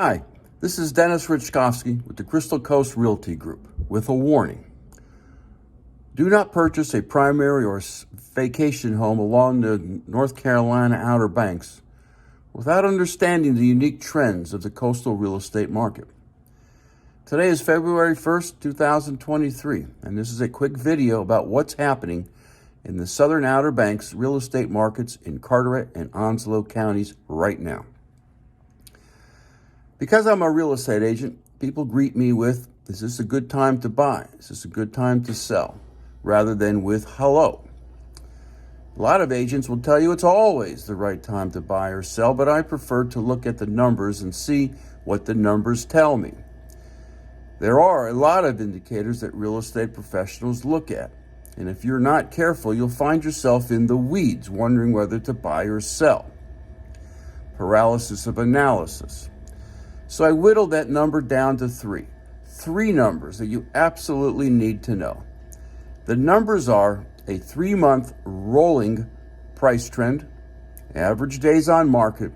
Hi, this is Dennis Richkovsky with the Crystal Coast Realty Group with a warning. Do not purchase a primary or vacation home along the North Carolina Outer Banks without understanding the unique trends of the coastal real estate market. Today is February 1st, 2023, and this is a quick video about what's happening in the Southern Outer Banks real estate markets in Carteret and Onslow counties right now. Because I'm a real estate agent, people greet me with, is this a good time to buy? Is this a good time to sell? Rather than with hello. A lot of agents will tell you it's always the right time to buy or sell, but I prefer to look at the numbers and see what the numbers tell me. There are a lot of indicators that real estate professionals look at, and if you're not careful, you'll find yourself in the weeds wondering whether to buy or sell. Paralysis of analysis. So I whittled that number down to three numbers that you absolutely need to know. The numbers are a 3-month rolling price trend, average days on market,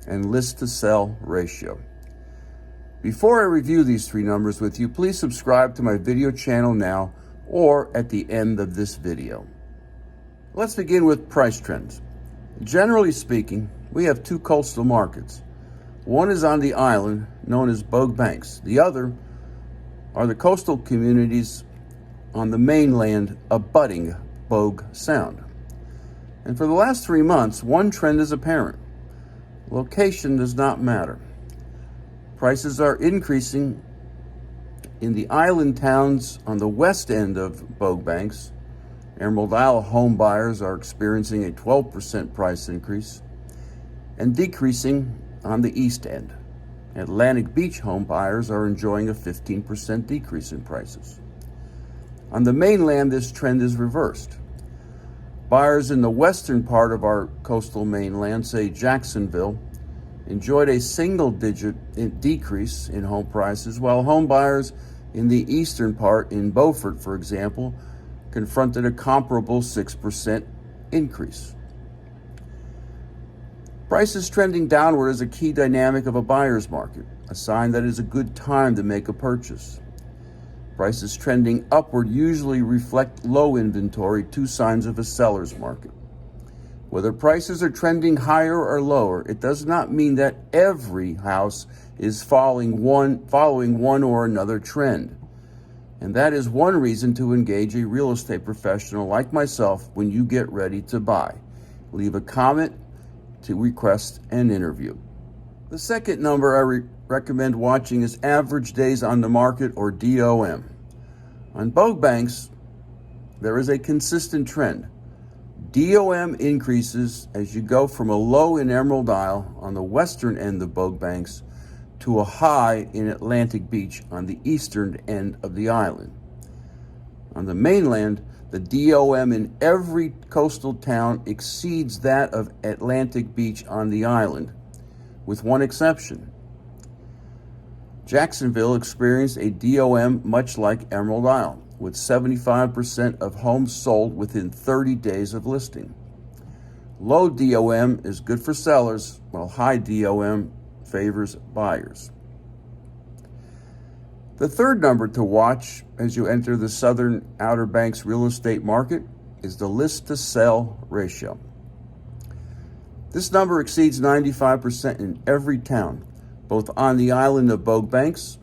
and list to sell ratio. Before I review these three numbers with you, please subscribe to my video channel now or at the end of this video. Let's begin with price trends. Generally speaking, we have two coastal markets. One is on the island, known as Bogue Banks. The other are the coastal communities on the mainland abutting Bogue Sound. And for the last 3 months, one trend is apparent. Location does not matter. Prices are increasing in the island towns on the west end of Bogue Banks. Emerald Isle home buyers are experiencing a 12% price increase and decreasing on the east end. Atlantic Beach home buyers are enjoying a 15% decrease in prices. On the mainland, this trend is reversed. Buyers in the western part of our coastal mainland, say Jacksonville, enjoyed a single-digit decrease in home prices, while home buyers in the eastern part, in Beaufort, for example, confronted a comparable 6% increase. Prices trending downward is a key dynamic of a buyer's market, a sign that it is a good time to make a purchase. Prices trending upward usually reflect low inventory, two signs of a seller's market. Whether prices are trending higher or lower, it does not mean that every house is following one or another trend. And that is one reason to engage a real estate professional like myself when you get ready to buy. Leave a comment to request an interview. The second number I recommend watching is average days on the market, or DOM. On Bogue Banks, there is a consistent trend. DOM increases as you go from a low in Emerald Isle on the western end of Bogue Banks to a high in Atlantic Beach on the eastern end of the island. On the mainland, the DOM in every coastal town exceeds that of Atlantic Beach on the island, with one exception. Jacksonville experienced a DOM much like Emerald Isle, with 75% of homes sold within 30 days of listing. Low DOM is good for sellers, while high DOM favors buyers. The third number to watch as you enter the Southern Outer Banks real estate market is the list to sell ratio. This number exceeds 95% in every town, both on the island of Bogue Banks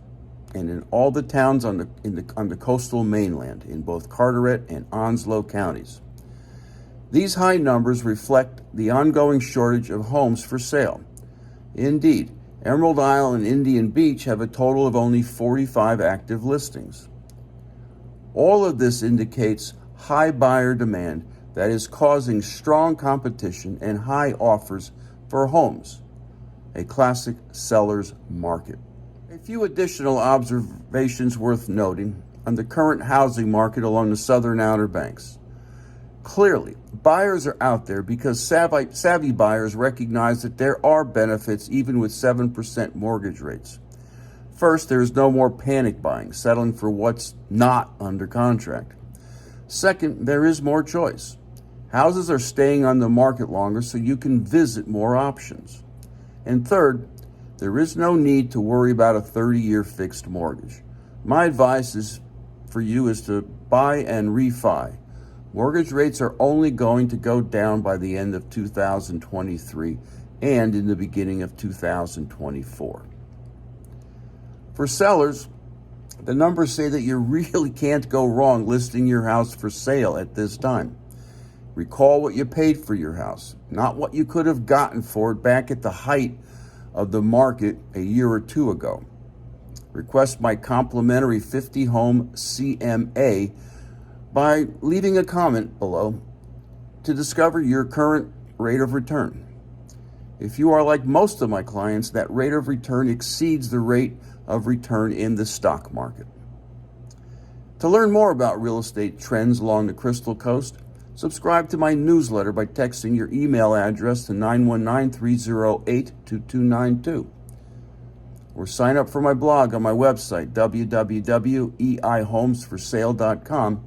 and in all the towns on the coastal mainland in both Carteret and Onslow counties. These high numbers reflect the ongoing shortage of homes for sale. Indeed, Emerald Isle and Indian Beach have a total of only 45 active listings. All of this indicates high buyer demand that is causing strong competition and high offers for homes, a classic seller's market. A few additional observations worth noting on the current housing market along the Southern Outer Banks. Clearly, buyers are out there because savvy buyers recognize that there are benefits even with 7% mortgage rates. First, there is no more panic buying, settling for what's not under contract. Second, there is more choice. Houses are staying on the market longer so you can visit more options. And third, There is no need to worry about a 30-year fixed mortgage. My advice for you is to buy and refi. Mortgage rates are only going to go down by the end of 2023 and in the beginning of 2024. For sellers, the numbers say that you really can't go wrong listing your house for sale at this time. Recall what you paid for your house, not what you could have gotten for it back at the height of the market a year or two ago. Request my complimentary 50-home CMA by leaving a comment below to discover your current rate of return. If you are like most of my clients, that rate of return exceeds the rate of return in the stock market. To learn more about real estate trends along the Crystal Coast, subscribe to my newsletter by texting your email address to 919-308-2292. Or sign up for my blog on my website, www.eihomesforsale.com,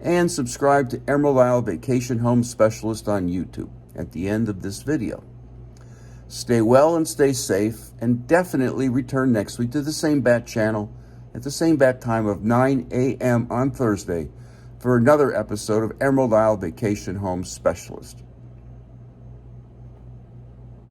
and subscribe to Emerald Isle Vacation Home Specialist on YouTube at the end of this video. Stay well and stay safe, and definitely return next week to the same bat channel at the same bat time of 9 a.m. on Thursday for another episode of Emerald Isle Vacation Home Specialist.